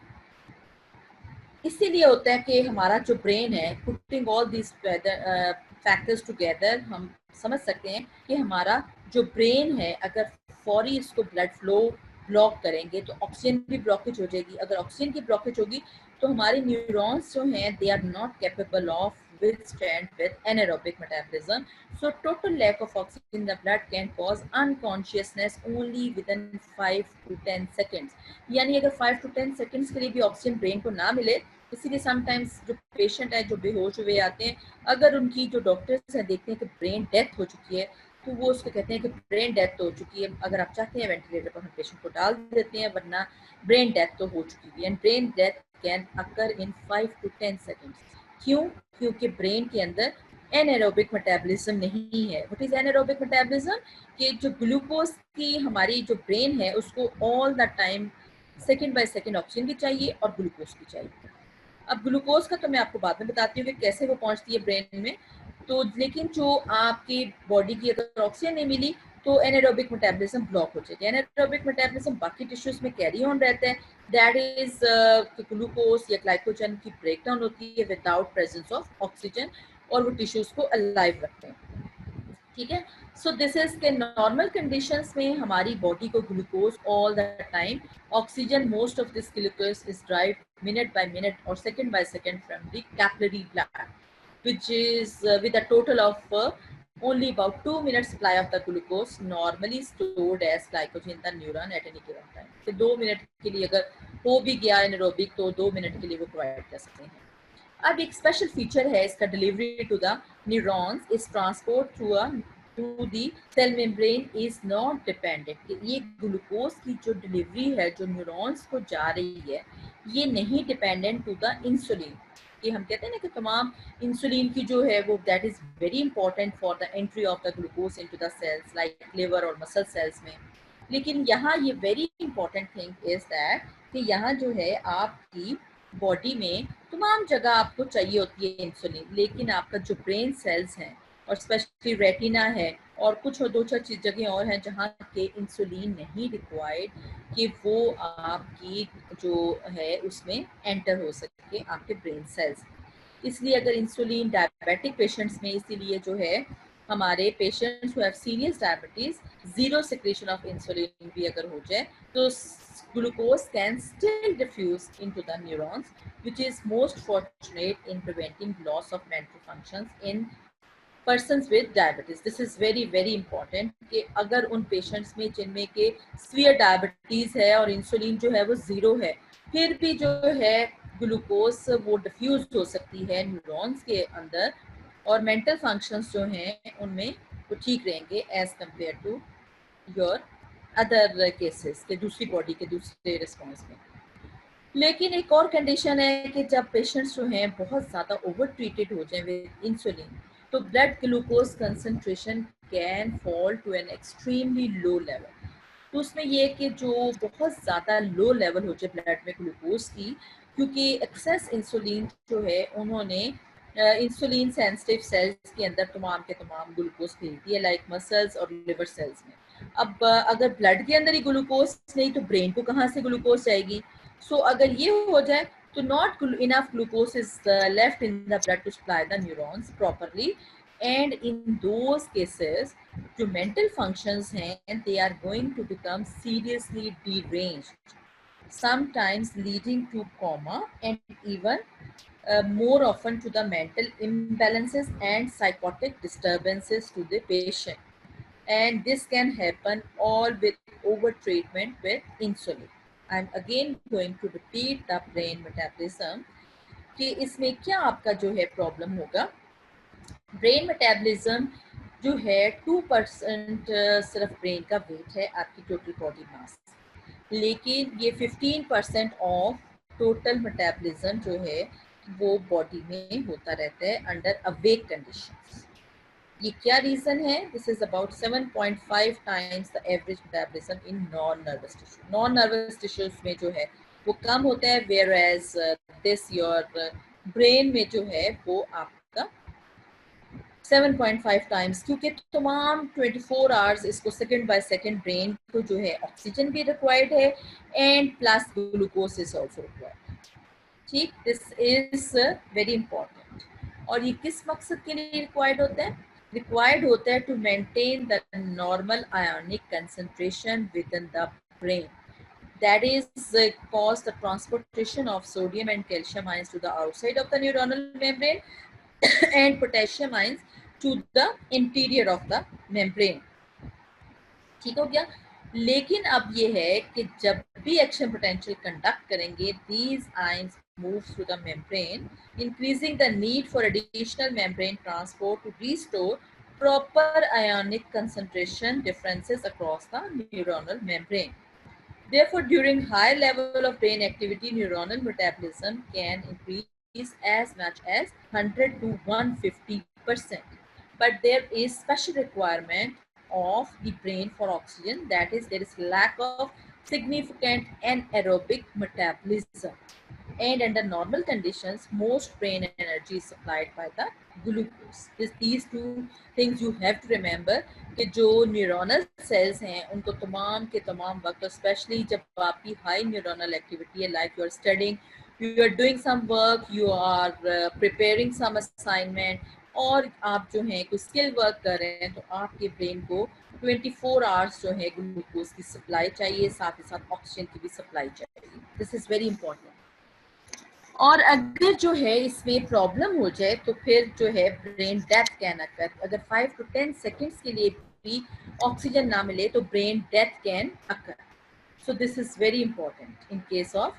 इसीलिए होता है कि हमारा जो brain है putting all this factors together हम समझ सकते हैं कि हमारा जो ब्रेन है अगर फौरी इसको ब्लड फ्लो ब्लॉक करेंगे तो ऑक्सीजन भी ब्लॉकेज हो जाएगी। अगर ऑक्सीजन की ब्लॉकेज होगी तो हमारे न्यूरॉन्स जो हैं they are not capable of withstand with anaerobic metabolism, so total lack of oxygen in the blood can cause unconsciousness only within 5 to 10 seconds। यानी अगर 5 to 10 seconds के लिए भी ऑक्सीजन ब्रेन को ना मिले, इसीलिए समटाइम्स जो पेशेंट है जो बेहोश हुए आते हैं, अगर उनकी जो डॉक्टर्स हैं देखते हैं कि ब्रेन डेथ हो चुकी है तो वो उसको कहते हैं कि ब्रेन डेथ तो हो चुकी है, अगर आप चाहते हैं वेंटिलेटर पर हम पेशेंट को डाल देते हैं, वरना ब्रेन डेथ तो हो चुकी है। And brain death can occur in 5 to 10 seconds। क्यों? क्योंकि ब्रेन के अंदर एनाएरोबिक मेटाबॉलिज्म नहीं है। What is anaerobic metabolism? कि जो ग्लूकोज की हमारी जो ब्रेन है उसको all the time second by second oxygen की चाहिए और ग्लूकोज की चाहिए। अब ग्लूकोज का तो मैं आपको बाद में बताती हूँ कि कैसे वो पहुंचती है ब्रेन में। तो लेकिन जो आपकी बॉडी की अगर ऑक्सीजन नहीं मिली तो एनाएरोबिक मेटाबॉलिज्म ब्लॉक हो जाएगा। एनाएरोबिक मेटाबॉलिज्म बाकी टिश्यूज में कैरी ऑन रहता है, दैट इज ग्लूकोज या ग्लाइकोजन की ब्रेकडाउन होती है विदाउट प्रेजेंस ऑफ ऑक्सीजन और वो टिश्यूज को अलाइव रखते हैं। ठीक है, सो दिस इज के नॉर्मल कंडीशंस में हमारी बॉडी को glucose all the time, oxygen most of this glucose is derived minute by minute और second by second from the capillary blood which is with a total of only about 2 minutes supply of the glucose normally stored as glycogen in the neuron at any given time। तो 2 minute के लिए अगर हो भी गया anaerobic तो 2 minute के लिए वो प्रोवाइड कर सकते हैं। अब एक स्पेशल फीचर है इसका, delivery to the neurons is transport to the cell membrane is not dependent. ये ग्लूकोज की जो डिलीवरी है जो न्यूरॉन्स को जा रही है ये नहीं डिपेंडेंट टू द इंसुलिन। कि हम कहते हैं ना कि तमाम इंसुलिन की जो है वो that is very important for the entry of the glucose into the cells like liver और मसल सेल्स में। लेकिन यहाँ ये very important thing is that कि यहाँ जो है आपकी बॉडी में तमाम जगह आपको चाहिए होती है इंसुलिन, लेकिन आपका जो ब्रेन सेल्स हैं और स्पेशली रेटिना है और कुछ और दो चार जगह और हैं जहाँ के इंसुलिन नहीं रिक्वायर्ड कि वो आपकी जो है उसमें एंटर हो सके आपके ब्रेन सेल्स। इसलिए अगर इंसुलिन डायबिटिक पेशेंट्स में इसीलिए जो है हमारे patients who have serious diabetes zero secretion of insulin भी अगर हो जाए तो glucose can still diffuse into the neurons, which is most fortunate in preventing loss of mental functions in persons with diabetes। This is very very important कि अगर उन patients में जिनमें के severe diabetes है और इंसुलिन जो है वो जीरो है फिर भी जो है ग्लूकोज वो डिफ्यूज हो सकती है न्यूरॉन्स के अंदर और मेंटल फंक्शंस जो हैं उनमें वो ठीक रहेंगे as compare to your other cases के दूसरी बॉडी के दूसरे रिस्पॉन्स में। लेकिन एक और कंडीशन है कि जब पेशेंट्स जो हैं बहुत ज़्यादा ओवर ट्रीटेड हो जाए विद इंसुलिन तो blood glucose concentration can fall to an extremely low level. तो उसमें ये कि जो बहुत ज़्यादा लो लेवल हो जाए ब्लड में ग्लूकोज की, क्योंकि एक्सेस इंसुलिन जो है उन्होंने इंसुलिन सेंसिटिव सेल्स के अंदर तमाम के तमाम ग्लूकोज भेज दिए, लाइक मसल्स और लिवर सेल्स में। अब अगर ब्लड के अंदर ही ग्लूकोज नहीं तो ब्रेन को कहाँ से ग्लूकोज जाएगी? सो अगर ये हो जाए तो not enough glucose is left in the blood to supply the neurons properly, and in those cases जो मेंटल फंक्शंस हैं they are going to become seriously deranged, sometimes leading to coma and even more often to the mental imbalances and psychotic disturbances to the patient. And this can happen all with over treatment with insulin. I'm again going to repeat the brain metabolism कि इसमें क्या आपका जो है problem होगा। Brain metabolism जो है 2% सिर्फ ब्रेन का वेट है आपकी टोटल बॉडी मास, लेकिन ये 15% ऑफ टोटल मेटाबॉलिज्म जो है वो बॉडी में होता रहता है अंडर अवेक कंडीशंस। ये क्या रीजन है? This is about 7.5 times the average metabolism in non nervous tissue. Non nervous tissues में जो है वो कम होता है, whereas this your brain में जो है वो आपका 7.5 टाइम्स, क्योंकि तमाम 24 आवर्स इसको सेकंड बाय सेकंड ब्रेन को जो है ऑक्सीजन भी रिक्वायर्ड है and plus glucose is also required. ठीक, दिस इज वेरी इंपॉर्टेंट। और ये किस मकसद के लिए रिक्वायर्ड होता है? रिक्वायर्ड होता है to maintain the normal ionic concentration within the brain, that is cause the transportation of sodium and calcium ions to the outside of the neuronal membrane and potassium ions to the interior of the membrane। ठीक हो गया। लेकिन अब ये है कि जब भी एक्शन पोटेंशियल कंडक्ट करेंगे these ions move through the membrane, increasing the need for additional membrane transport to restore proper ionic concentration differences across the neuronal membrane। Therefore, during high level of brain activity, neuronal metabolism can increase as much as 100 to 150%. But there is special requirement of the brain for oxygen, that is, there is lack of significant anaerobic metabolism. And under normal conditions, most brain energy is supplied by the glucose. These two things you have to remember कि जो neuronal sales हैं उनको तमाम के तमाम वक्त, specially जब आपकी हाई न्यूरोनल एक्टिविटी है, like you are studying, you are doing some work, you are preparing some assignment, और आप जो है कोई स्किल वर्क कर रहे हैं, तो आपके ब्रेन को 24 आवर्स जो है ग्लूकोज की सप्लाई चाहिए, साथ ही साथ ऑक्सीजन की भी सप्लाई चाहिए। This is very important. और अगर जो है इसमें प्रॉब्लम हो जाए तो फिर जो है ब्रेन डेथ कैन अकर। अगर 5 to 10 सेकेंड्स के लिए भी ऑक्सीजन ना मिले तो brain death can occur. So this is very important in case of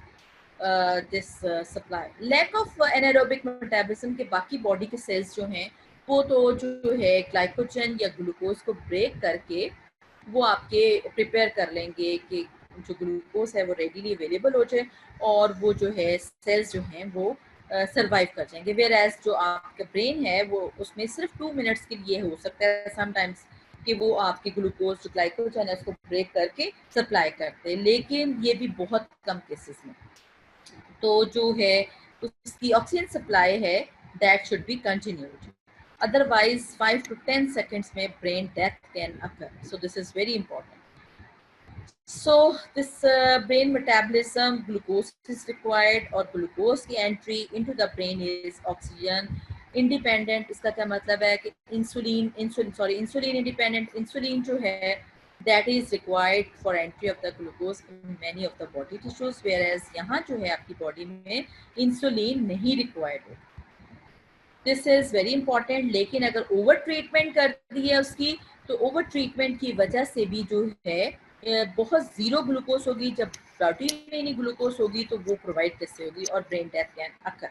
this supply. Lack of anaerobic metabolism के बाकी बॉडी के सेल्स जो हैं वो तो जो है ग्लाइकोजन या ग्लूकोज को ब्रेक करके वो आपके प्रिपेयर कर लेंगे कि जो ग्लूकोज है वो रेडीली अवेलेबल हो जाए और वो जो है सेल्स जो हैं वो सरवाइव कर जाएंगे। वेयर एज जो आपका ब्रेन है वो उसमें सिर्फ 2 मिनट्स के लिए हो सकता है समटाइम्स कि वो आपके ग्लूकोज जो ग्लाइकोजन है उसको ब्रेक करके सप्लाई करते हैं, लेकिन ये भी बहुत कम केसेस में। तो जो है उसकी ऑक्सीजन सप्लाई है that should be continued, otherwise 5 to 10 seconds में brain death can occur. So this is very important. So this brain metabolism, glucose is required और glucose की entry into the brain is oxygen independent। इसका क्या मतलब है कि insulin independent, insulin जो है that is required for entry of the glucose in many of the body tissues, whereas यहाँ जो है आपकी बॉडी में इंसुलिन नहीं रिक्वायर्ड होता। This is very important. लेकिन अगर ओवर ट्रीटमेंट कर दी है उसकी तो ओवर ट्रीटमेंट की वजह से भी जो है बहुत जीरो ग्लूकोज होगी, जब बॉडी में नहीं ग्लूकोज होगी तो वो प्रोवाइड कैसे होगी और brain death can occur.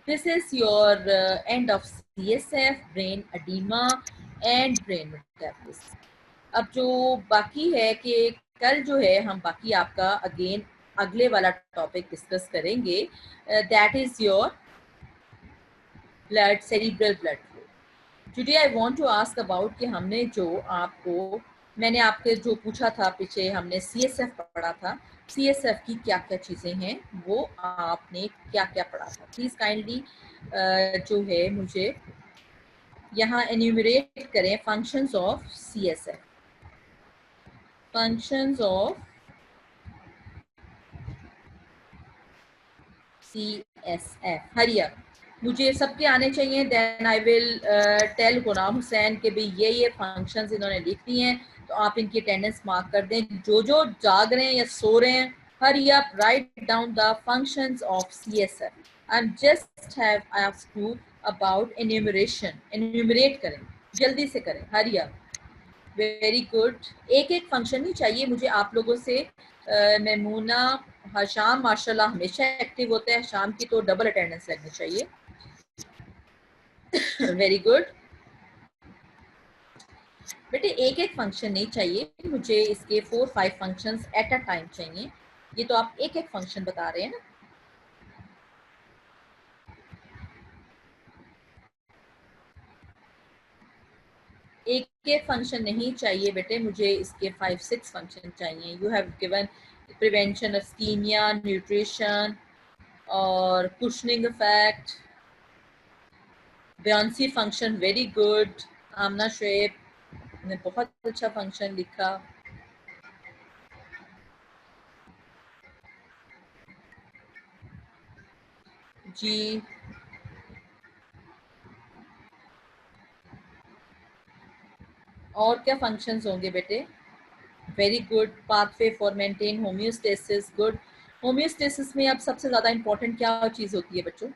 This is your end of CSF, brain oedema and brain metabolism. अब जो बाकी है कि कल जो है हम बाकी आपका अगेन अगले वाला टॉपिक डिस्कस करेंगे, that is your blood, cerebral blood flow. Today I want to ask about कि हमने जो आपको, मैंने आपके जो पूछा था पीछे, हमने CSF पढ़ा था, CSF की क्या क्या चीज़ें हैं, वो आपने क्या क्या पढ़ा था। प्लीज़ काइंडली जो है मुझे यहाँ एन्यूमरेट करें functions of CSF, functions of CSF। हरिया मुझे सबके आने चाहिए, then I will tell Ghulam Hussain के भी ये फंक्शंस इन्होंने लिख दिए हैं, तो आप इनकी अटेंडेंस मार्क कर दें। जो जो जाग रहे हैं या सो रहे हैं, hurry up, write down the functions of CSF। I am just have asked you about enumeration, enumerate करें, जल्दी से करें, हरी अप। Very good. एक एक फंक्शन ही चाहिए मुझे आप लोगों से। मैमूना, हशाम माशाल्लाह हमेशा एक्टिव होते हैं, शाम की तो डबल अटेंडेंस लगनी चाहिए। वेरी गुड बेटे, एक एक फंक्शन नहीं चाहिए मुझे, इसके 4-5 फंक्शंस एट अ टाइम चाहिए। ये तो आप एक एक फंक्शन बता रहे हैं ना। एक एक फंक्शन नहीं चाहिए बेटे मुझे, इसके 5-6 फंक्शन चाहिए। You have given prevention of ischemia, nutrition और cushioning effect, buoyancy function, very good. Aamna Shoaib ने बहुत अच्छा फंक्शन लिखा। जी और क्या फंक्शंस होंगे बेटे? Very good. Pathway for maintain homeostasis, good. Homeostasis में अब सबसे ज्यादा इंपॉर्टेंट क्या चीज होती है बच्चों?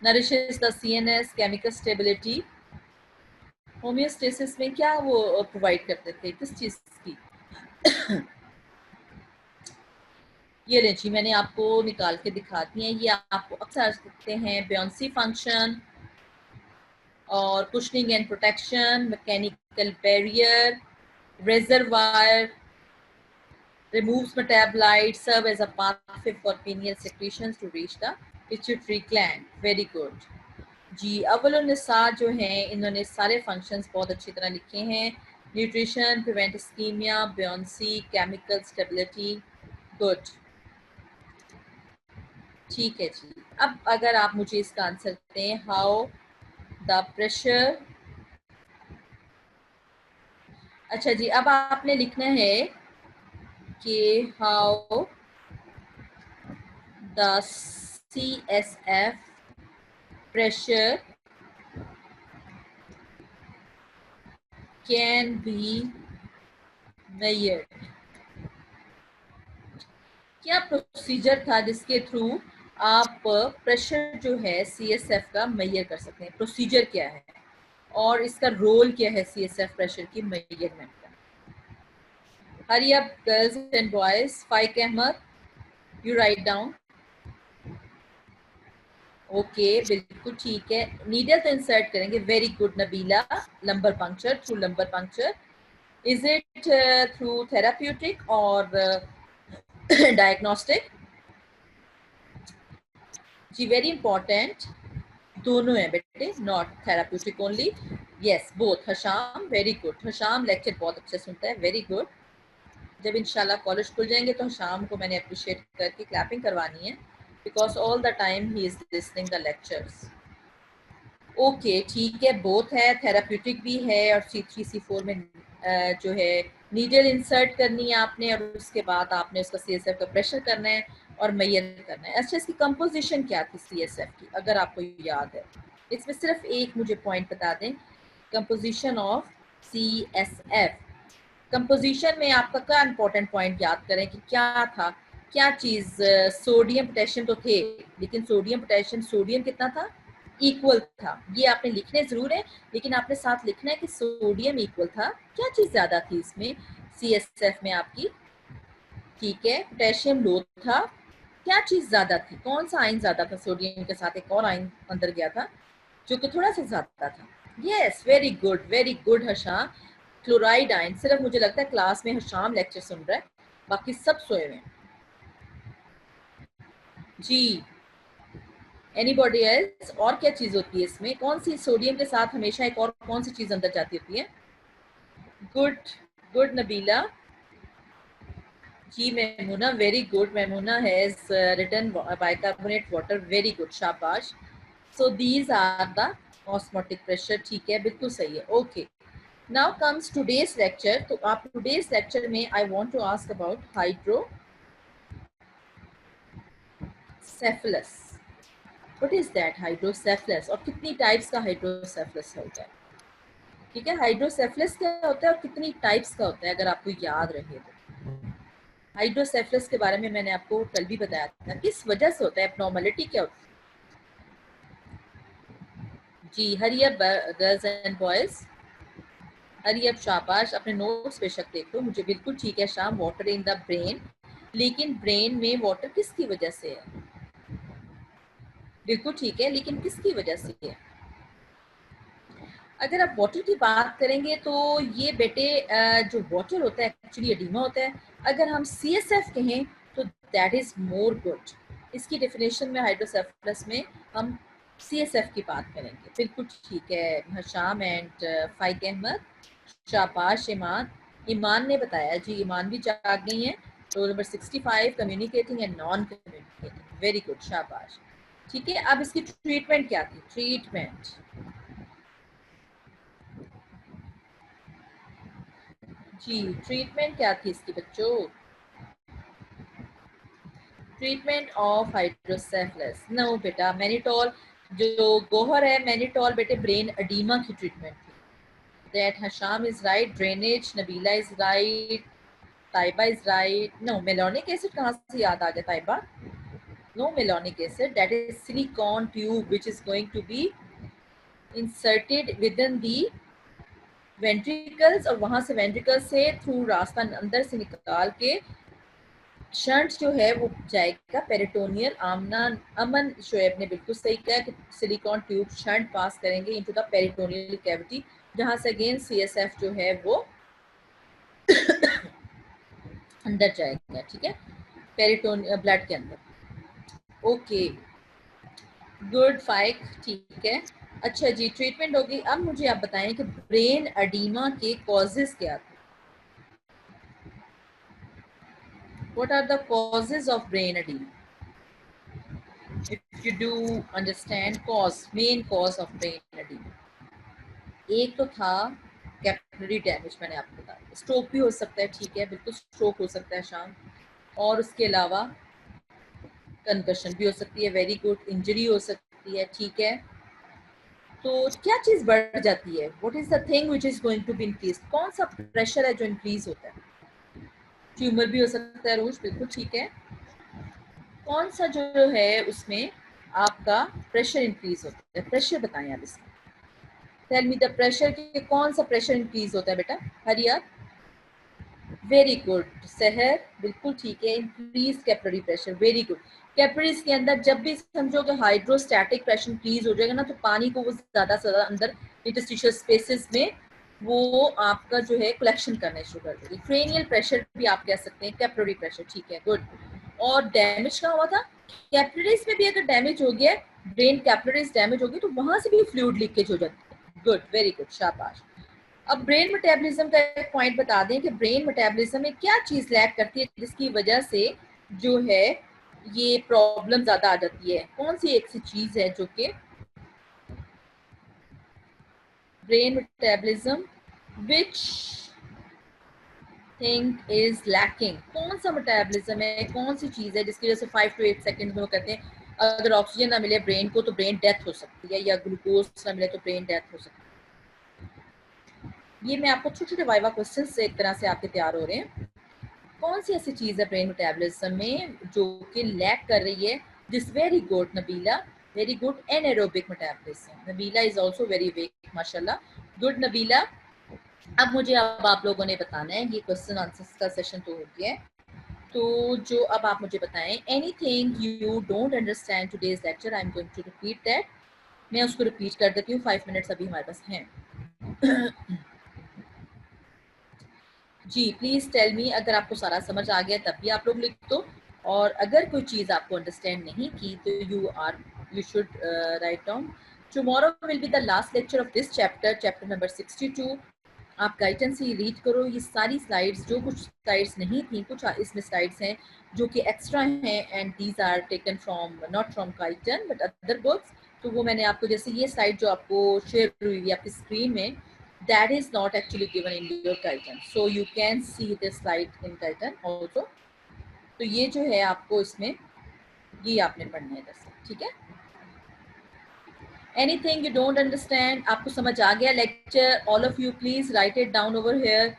Nourishes the CNS, chemical stability. Homeostasis में क्या वो प्रोवाइड करते थे, किस चीज की? ये ले जी, मैंने आपको निकाल के दिखा दी है, ये आपको अक्सर सकते हैं। बेयॉन्सी फंक्शन और cushioning and protection, mechanical barrier, reservoir, removes metabolites, serve as a pathway for pineal secretions to reach the pituitary gland. Very good. जी अव्वल निसार जो हैं इन्होंने सारे फंक्शंस बहुत अच्छी तरह लिखे हैं। Nutrition, prevent ischemia, buoyancy, chemical stability, good. ठीक है जी। अब अगर आप मुझे इसका आंसर दें, हाउ द प्रेशर। अच्छा जी, अब आपने लिखना है कि how the CSF pressure can be measured। क्या प्रोसीजर था जिसके थ्रू आप प्रेशर जो है CSF का मेजर कर सकते हैं? प्रोसीजर क्या है और इसका रोल क्या है CSF प्रेशर की मेजरमेंट का? Hurry up girls and boys. Faiq Ahmad, you write down. Okay बिल्कुल ठीक है। नीडल तो इंसर्ट करेंगे, very good Nabeela. Lumbar puncture, through lumbar puncture. Is it through therapeutic और डायग्नोस्टिक? जी वेरी इंपॉर्टेंट, दोनों है बेटे, not therapeutic only. Yes both. Hasham, very good. Hasham lecture बहुत अच्छे सुनता है, वेरी गुड। जब इंशाल्लाह कॉलेज खुल जाएंगे तो हशाम को मैंने अप्रिशिएट करके क्लैपिंग करवानी है, because all the time he is listening the lectures. Okay ठीक है, बोथ है, थेराप्यूटिक भी है, और C3 C4 में जो है नीडल इंसर्ट करनी है आपने, और उसके बाद आपने उसका CSF का प्रेशर करना है और मेजर करना है। अच्छा, इसकी कंपोजिशन क्या थी CSF की, अगर आपको याद है? इसमें सिर्फ एक मुझे पॉइंट बता दें, कंपोजिशन ऑफ CSF। कंपोजिशन में आपका क्या इंपॉर्टेंट पॉइंट याद करें कि क्या था, क्या चीज? सोडियम पोटेशियम तो थे, लेकिन सोडियम पोटेशियम, सोडियम कितना था? इक्वल था। ये आपने लिखने जरूर है, लेकिन आपने साथ लिखना है कि सोडियम इक्वल था। क्या चीज ज्यादा थी इसमें CSF में आपकी? ठीक है, पोटेशियम लो था। क्या चीज ज्यादा थी, कौन सा आयन ज्यादा था? सोडियम के साथ एक और आयन अंदर गया था जो कि थोड़ा सा ज्यादा था। Yes very good, very good Hasham. Chloride ion. सिर्फ मुझे लगता है क्लास में हशाम लेक्चर सुन रहा है, बाकी सब सोए हुए हैं। जी एनीबॉडी एल्स? और क्या चीज होती है इसमें? कौन सी सोडियम के साथ हमेशा एक और कौन सी चीज अंदर जाती होती है? Good, good Nabeela. जी Maimoona, very good. Maimoona has written bicarbonate water, very good, शाबाश। So these are the osmotic pressure, ठीक है, बिल्कुल सही है। Okay, now comes today's lecture. तो आप टुडेज लेक्चर में I want to ask about hydrocephalus. What is that hydrocephalus, और कितनी टाइप्स का हाइड्रोसेफलस होता है? ठीक है, हाइड्रोसेफलस क्या होता है और कितनी टाइप्स का होता है, अगर आपको याद रहे तो। हाइड्रोसेफलस के बारे में मैंने आपको कल भी बताया था, किस वजह से होता है, एब्नॉर्मलिटी क्या होती है? जी, hurry up girls and boys, hurry up, शाबाश। अपने नोट्स बेशक देख लो, मुझे बिल्कुल ठीक है शाम। वाटर इन द ब्रेन, लेकिन ब्रेन में वाटर किसकी वजह से है? बिल्कुल ठीक है, लेकिन किसकी वजह से है? अगर आप वाटर की बात करेंगे तो ये बेटे जो वाटर होता है एक्चुअली एडिमा होता है। अगर हम CSF कहें तो दैट इज मोर गुड। इसकी डेफिनेशन में हाइड्रोसेफलस में हम CSF की बात करेंगे। बिल्कुल ठीक है हशाम एंड फाइक अहमद, शाबाश ईमान। ईमान ने बताया जी, ईमान भी जाग गई हैं। Roll number 65, communicating and non communicating, very good, शाबाश। ठीक है, अब इसकी ट्रीटमेंट क्या थी? ट्रीटमेंट, जी ट्रीटमेंट क्या थी इसकी बच्चों? ट्रीटमेंट ऑफ हाइड्रोसेफलस, नो बेटा, मैनिटॉल। जो गोहर है मैनिटॉल बेटे ब्रेन एडीमा की ट्रीटमेंट थी। That Hasham is right, drainage, Nabeela is right, Taiba is right. No, malonic acid कहाँ से याद आ गया Taiba? No malonic acid, that is silicone tube which is going to be inserted within the ventricles, और वहां से वेंट्रिकल्स से थ्रू रास्ता अंदर से निकाल के शंट जो है वो जाएगा पेरिटोनियल। आमना अमन शोएब ने बिल्कुल सही कहा कि सिलिकॉन ट्यूब शंट पास करेंगे इनटू द पेरिटोनियल कैविटी, जहां से अगेन CSF जो है वो अंदर जाएगा। ठीक है, पेरिटोनियल ब्लड के अंदर। ओके, गुड फाइक, ठीक है। अच्छा जी, ट्रीटमेंट होगी। अब मुझे आप बताएं कि ब्रेन एडीमा के कॉजेज क्या थे? What are the causes of brain oedema? if you do understand cause, main cause of brain edema, एक तो था कैपिलरी डैमेज, मैंने आपको बताया। स्ट्रोक भी हो सकता है, ठीक है, बिल्कुल स्ट्रोक हो सकता है शाम। और उसके अलावा कंकशन भी हो सकती है, वेरी गुड, इंजरी हो सकती है, ठीक है। तो क्या चीज बढ़ जाती है? What is the thing which is going to be increase? कौन सा प्रेशर है जो इंक्रीज होता है? ट्यूमर भी हो सकता है रोज, बिल्कुल ठीक है। कौन सा जो है उसमें आपका प्रेशर इंक्रीज होता है? प्रेशर बताएं आप इसमें। टेल मी द प्रेशर के कौन सा प्रेशर इंक्रीज होता है बेटा? हरिया, वेरी गुड। सहर, बिल्कुल ठीक है, increase capillary pressure, very good. Capillaries के अंदर जब भी समझो कि हाइड्रोस्टैटिक प्रेशर इंक्रीज हो जाएगा ना, तो पानी को वो ज्यादा से ज्यादा अंदर इंटरस्टिशियल स्पेसेस में वो आपका जो है कलेक्शन करना शुरू कर देगी। क्रेनियल प्रेशर भी आप कह सकते हैं, कैपिलरी प्रेशर, ठीक है, गुड। और डैमेज कहाँ हुआ था? कैपिलरीज में भी अगर डैमेज हो गया, ब्रेन कैपिलरीज डैमेज होगी, तो वहां से भी फ्लूइड लीकेज हो जाती है। गुड, वेरी गुड, शाबाश। अब ब्रेन मेटाबॉलिज्म का एक पॉइंट बता दें कि ब्रेन मेटाबॉलिज्म में क्या चीज लैक करती है जिसकी वजह से जो है ये प्रॉब्लम ज्यादा आ जाती है? कौन सी एक सी चीज है जो कि brain metabolism which thing is lacking? कौन सा मेटाबॉलिज्म है, कौन सी चीज है जिसकी वजह से 5 to 8 सेकंड में वो कहते हैं अगर ऑक्सीजन ना मिले ब्रेन को तो ब्रेन डेथ हो सकती है, या ग्लूकोज ना मिले तो ब्रेन डेथ हो सकती है? ये मैं आपको छोटे छोटे वाइवा क्वेश्चन से एक तरह से आपके तैयार हो रहे हैं। कौन सी ऐसी चीज है ब्रेन मेटाबॉलिज्म में जो कि लैक कर रही है? This very good Nabeela, very good. Anaerobic metabolism, Nabeela is also very weak, माशाल्लाह, गुड नबीला। अब मुझे अब आप लोगों ने बताना है, ये क्वेश्चन आंसर्स का सेशन तो हो गया है, तो जो अब आप मुझे बताएं, anything you don't understand today's lecture, I am going to repeat that. मैं उसको रिपीट कर देती हूँ, 5 मिनट्स अभी हमारे पास हैं। जी प्लीज टेल मी, अगर आपको सारा समझ आ गया तब भी आप लोग लिख दो, और अगर कोई चीज आपको अंडरस्टैंड नहीं की तो you are you should write down. Tomorrow will be the last lecture of this chapter, chapter number 62. आप गाइडेंस से रीड करो. ये सारी स्लाइड्स, जो कुछ स्लाइड्स नहीं थी, कुछ इसमें स्लाइड्स हैं जो कि एक्स्ट्रा हैं, and these are taken from not from Guyton but other books. तो वो मैंने आपको, जैसे ये स्लाइड जो आपको शेयर हुई है आपकी स्क्रीन में, that is not actually given in your guidance, so you can see this slide in guidance also. तो ये जो है आपको इसमें ये आपने पढ़ना है दरअसल, ठीक है. एनीथिंग यू डोंट अंडरस्टैंड, आपको समझ आ गया lecture? All of you please right it down over here.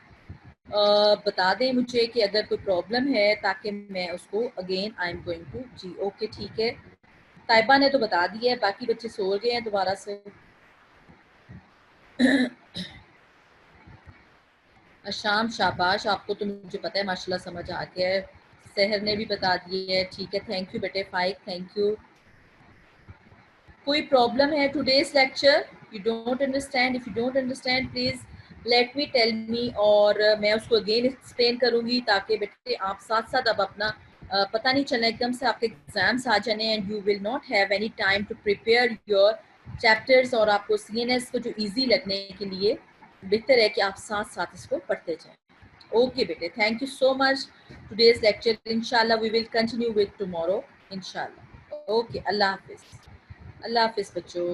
बता दें मुझे कि अगर कोई प्रॉब्लम है, ताकि मैं उसको again I am going to. जी ओके ठीक है. ताइबा ने तो बता दिया है, बाकी बच्चे सो गए हैं दोबारा से. शाम शाबाश, आपको तो मुझे पता है माशाल्लाह समझ आ गया है. सहर ने भी बता दिया है, ठीक है. थैंक यू बेटे फाइक, थैंक यू. कोई प्रॉब्लम है today's lecture? You don't understand? If you don't understand please let me tell me, और मैं उसको अगेन एक्सप्लेन करूंगी, ताकि बेटे आप साथ साथ अब अपना पता नहीं चलना एकदम से आपके एग्जाम्स आ जाने and you will not have any time to prepare your chapters, और आपको CNS को जो ईजी लगने के लिए बेहतर है कि आप साथ साथ इसको पढ़ते जाएं. ओके बेटे, thank you so much. Today's lecture इंशाल्लाह we will continue with tomorrow इंशाल्लाह. ओके, अल्लाह हाफिज. अल्लाह हाफिज बच्चों.